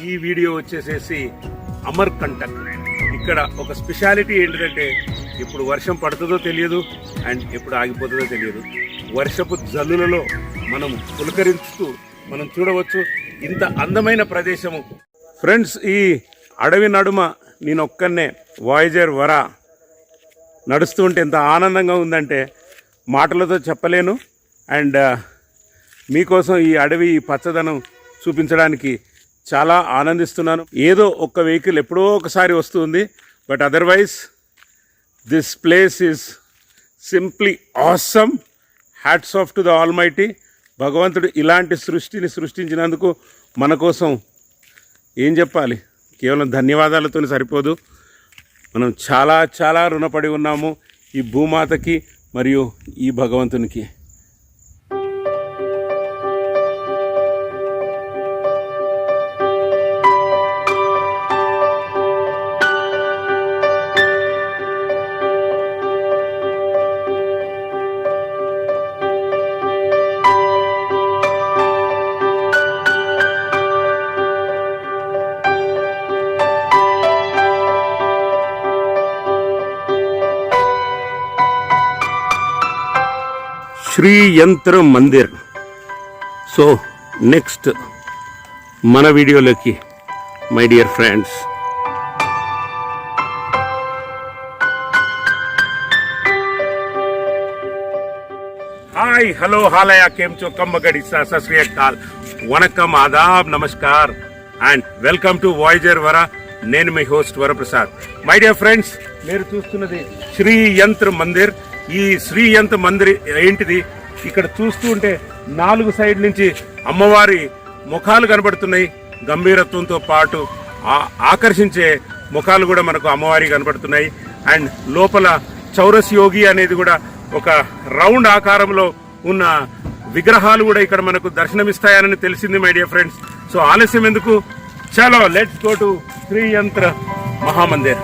ఈ వీడియో వచ్చేసేసి అమర్కంటక్. ఇక్కడ ఒక స్పెషాలిటీ ఏంటంటే ఇప్పుడు వర్షం పడుతుందో తెలియదు అండ్ ఎప్పుడు ఆగిపోతుందో తెలియదు. వర్షపు జల్లులలో మనం పులకరించుతూ మనం చూడవచ్చు ఇంత అందమైన ప్రదేశము. ఫ్రెండ్స్, ఈ అడవి నడుమ నేను ఒక్కనే వాయేజర్ వరా నడుస్తూ ఉంటే ఎంత ఆనందంగా ఉందంటే మాటలతో చెప్పలేను. అండ్ మీకోసం ఈ అడవి ఈ పచ్చదనం చూపించడానికి చాలా ఆనందిస్తున్నాను. ఏదో ఒక్క వెహికల్ ఎప్పుడో ఒకసారి వస్తుంది, but otherwise this place is simply awesome. Hats off to the almighty. భగవంతుడు ఇలాంటి సృష్టిని సృష్టించినందుకు మన కోసం ఏం చెప్పాలి, కేవలం ధన్యవాదాలతో సరిపోదు. మనం చాలా చాలా రుణపడి ఉన్నాము ఈ భూమాతకి మరియు ఈ భగవంతునికి. శ్రీ యంత్ర మందిర్. సో నెక్స్ట్ మన వీడియోలోకి my dear friends. Hi, hello, హాలయా, కేమ్ చో, కమ్మగడి, సత్ శ్రీ అకాల్, వనకం, ఆదాబ్, నమస్కార్ and welcome to Voyager Vara. నేను మీ host Varaprasad. My dear friends, మీరు చూస్తున్నది శ్రీ యంత్ర మందిర్. ఈ శ్రీ యంత్ర మందిర్ ఏంటిది? ఇక్కడ చూస్తూ ఉంటే 4 సైడ్ నుంచి అమ్మవారి ముఖాలు కనబడుతున్నాయి. గంభీరత్వంతో పాటు ఆకర్షించే ముఖాలు కూడా మనకు అమ్మవారి కనబడుతున్నాయి. అండ్ లోపల చౌరస్ యోగి అనేది కూడా ఒక రౌండ్ ఆకారంలో ఉన్న విగ్రహాలు కూడా ఇక్కడ మనకు దర్శనమిస్తాయని తెలిసింది మై డియర్ ఫ్రెండ్స్. సో ఆలస్యం ఎందుకు, చలో లెట్స్ గో టు శ్రీ యంత్ర మహామందిర్.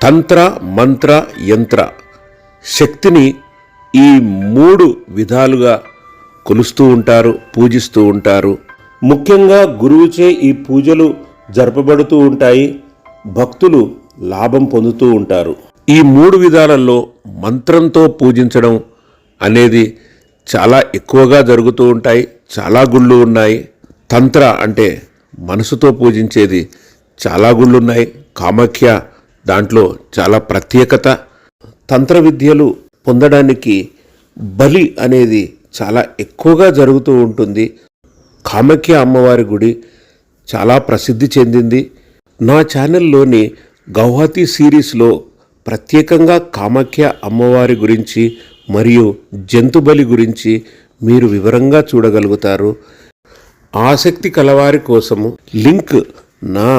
తంత్ర, మంత్ర, యంత్ర శక్తిని ఈ 3 విధాలుగా కొలుస్తూ ఉంటారు, పూజిస్తూ ఉంటారు. ముఖ్యంగా గురువుచే ఈ పూజలు జరపబడుతూ ఉంటాయి. భక్తులు లాభం పొందుతూ ఉంటారు. ఈ 3 విధాలలో మంత్రంతో పూజించడం అనేది చాలా ఎక్కువగా జరుగుతూ ఉంటాయి. చాలా గుళ్ళు ఉన్నాయి. తంత్ర అంటే మనసుతో పూజించేది చాలా గుళ్ళు ఉన్నాయి. కామాఖ్య దాంట్లో చాలా ప్రత్యేకత. తంత్ర విద్యలు పొందడానికి బలి అనేది చాలా ఎక్కువగా జరుగుతూ ఉంటుంది. కామాఖ్య అమ్మవారి గుడి చాలా ప్రసిద్ధి చెందింది. నా ఛానల్లోని గౌహతి సిరీస్లో ప్రత్యేకంగా కామాఖ్య అమ్మవారి గురించి మరియు జంతు బలి గురించి మీరు వివరంగా చూడగలుగుతారు. ఆసక్తి కలవారి కోసము లింక్ నా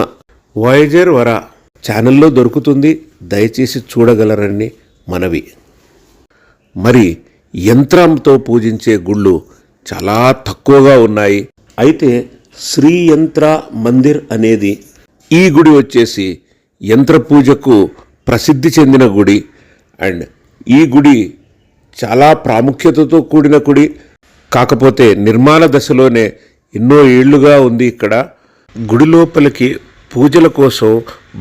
వాయేజర్ వరా ఛానల్లో దొరుకుతుంది. దయచేసి చూడగలరని మనవి. మరి యంత్రంతో పూజించే గుళ్ళు చాలా తక్కువగా ఉన్నాయి. అయితే శ్రీ యంత్ర మందిర్ అనేది ఈ గుడి వచ్చేసి యంత్ర పూజకు ప్రసిద్ధి చెందిన గుడి. అండ్ ఈ గుడి చాలా ప్రాముఖ్యతతో కూడిన గుడి. కాకపోతే నిర్మాణ దశలోనే ఎన్నో ఏళ్లుగా ఉంది. ఇక్కడ గుడి లోపలికి పూజల కోసం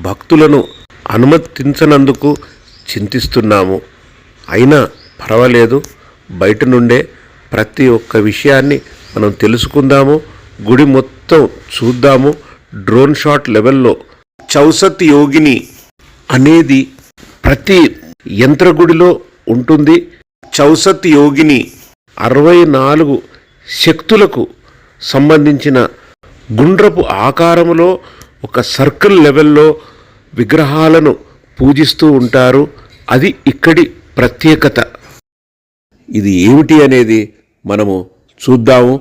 భక్తులను అనుమతించనందుకు చింతిస్తున్నాము. అయినా పర్వాలేదు, బయట నుండే ప్రతి ఒక్క విషయాన్ని మనం తెలుసుకుందాము. గుడి మొత్తం చూద్దాము. డ్రోన్ షాట్ లెవెల్లో చౌసత్ యోగిని అనేది ప్రతి యంత్రగుడిలో ఉంటుంది. చౌసత్ యోగిని 64 శక్తులకు సంబంధించిన గుండ్రపు ఆకారంలో ఒక సర్కిల్ లెవెల్లో విగ్రహాలను పూజిస్తూ ఉంటారు. అది ఇక్కడి ప్రత్యేకత. ఇది ఏమిటి అనేది మనము చూద్దాము.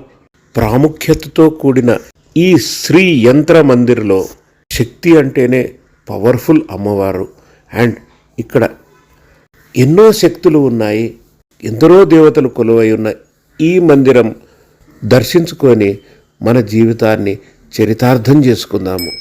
ప్రాముఖ్యతతో కూడిన ఈ శ్రీ యంత్ర మందిర్లో శక్తి అంటేనే పవర్ఫుల్ అమ్మవారు. అండ్ ఇక్కడ ఎన్నో శక్తులు ఉన్నాయి. ఎందరో దేవతలు కొలువై ఉన్న ఈ మందిరం దర్శించుకొని మన జీవితాన్ని చరితార్థం చేసుకుందాము.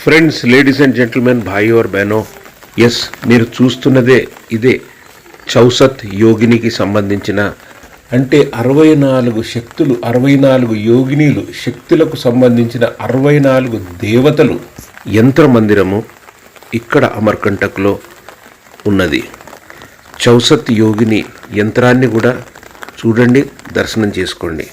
ఫ్రెండ్స్, లేడీస్ అండ్ జెంటిల్మెన్, భాయి और బహనో, ఎస్, మీరు చూస్తున్నదే ఇదే చౌసత్ యోగినికి సంబంధించిన, అంటే 64 శక్తులు, 64 యోగినీలు, శక్తులకు సంబంధించిన 64 దేవతలు యంత్ర మందిరము ఇక్కడ అమర్కంటక్లో ఉన్నది. చౌసత్ యోగిని యంత్రాన్ని కూడా చూడండి, దర్శనం చేసుకోండి.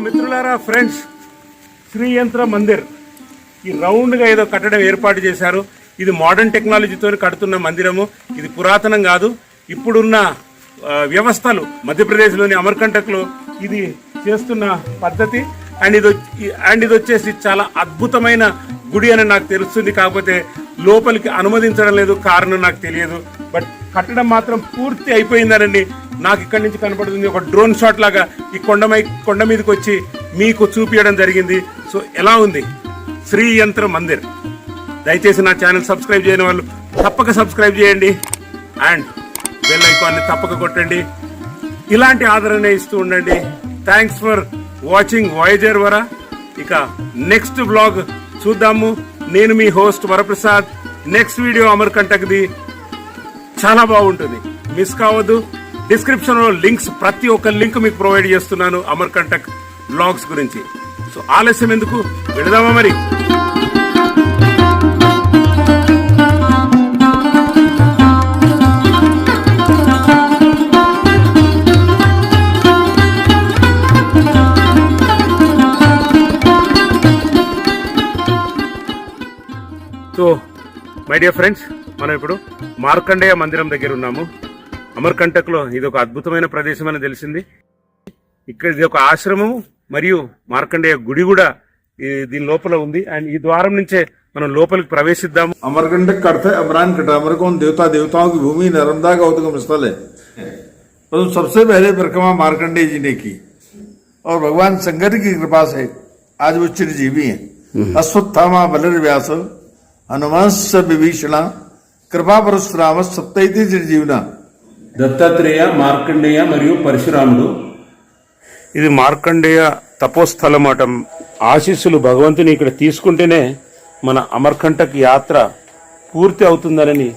మిత్రులారా, ఫ్రెండ్స్, శ్రీ యంత్ర మందిర్ ఈ రౌండ్గా ఏదో కట్టడం ఏర్పాటు చేశారు. ఇది మోడర్న్ టెక్నాలజీతో కడుతున్న మందిరము. ఇది పురాతనం కాదు. ఇప్పుడున్న వ్యవస్థలు మధ్యప్రదేశ్లోని అమర్కంటక్లో ఇది చేస్తున్న పద్ధతి. అండ్ ఇది వచ్చేసి చాలా అద్భుతమైన గుడి అని నాకు తెలుస్తుంది. కాకపోతే లోపలికి అనుమతించడం లేదు, కారణం నాకు తెలియదు. బట్ కట్టడం మాత్రం పూర్తి అయిపోయిందనండి నాకు ఇక్కడి నుంచి కనపడుతుంది. ఒక డ్రోన్ షాట్ లాగా ఈ కొండ మీదకి వచ్చి మీకు చూపించడం జరిగింది. సో ఎలా ఉంది శ్రీ యంత్ర మందిర్? దయచేసి నా ఛానల్ సబ్స్క్రైబ్ చేయని వాళ్ళు తప్పక సబ్స్క్రైబ్ చేయండి అండ్ బెల్ ఐకాన్ని తప్పక కొట్టండి. ఇలాంటి ఆదరణ ఇస్తూ ఉండండి. థ్యాంక్స్ ఫర్ వాచింగ్ వాయేజర్ వర. ఇక నెక్స్ట్ బ్లాగ్ చూద్దాము. నేను మీ హోస్ట్ వరప్రసాద్. నెక్స్ట్ వీడియో అమర్కంటక్ది చాలా బాగుంటుంది, మిస్ కావద్దు. డిస్క్రిప్షన్ లో లింక్స్, ప్రతి ఒక్క లింక్ మీకు ప్రొవైడ్ చేస్తున్నాను అమర్కంటక్ బ్లాగ్స్ గురించి. సో ఆలస్యం ఎందుకు, వెళదామా మరి? సో మై డియర్ ఫ్రెండ్స్, మనం ఇప్పుడు మార్కండేయ మందిరం దగ్గర ఉన్నాము. అమర్కంటక్లో ఇది ఒక అద్భుతమైన ప్రదేశం అని తెలిసింది. ఇక్కడ ఇది ఒక ఆశ్రమం మరియు మార్కండేయ గుడి కూడా దీని లోపల ఉంది. అండ్ ఈ ద్వారం నుంచే మనం లోపలికి ప్రవేశిద్దాము. अमरकंटक का अर्थ है अमरान कटा. अमरकोन देवता देवताओं की भूमि, नर्मदा का उद्गम स्थल है. परंतु सबसे पहले परिक्रमा मार्कंडेय जी ने की और भगवान शंकर की कृपा से आज वो चिरजीवी हैं. अश्वत्थामा बलिर्व्यास हनुमंस विभीषण कृपा परशुराम सप्तैति चिरजीवना. దత్తాత్రేయ, మార్కండేయ మరియు పరశురాముడు. ఇది మార్కండేయ తపోస్థలం అట. ఆశీస్సులు భగవంతుని ఇక్కడ తీసుకుంటేనే మన అమర్కంటక్ యాత్ర పూర్తి అవుతుందని.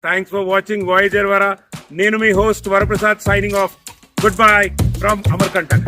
Thanks for watching Voyager Vara. నేను మీ host Varaprasad, signing off. Good bye from Amarkantak.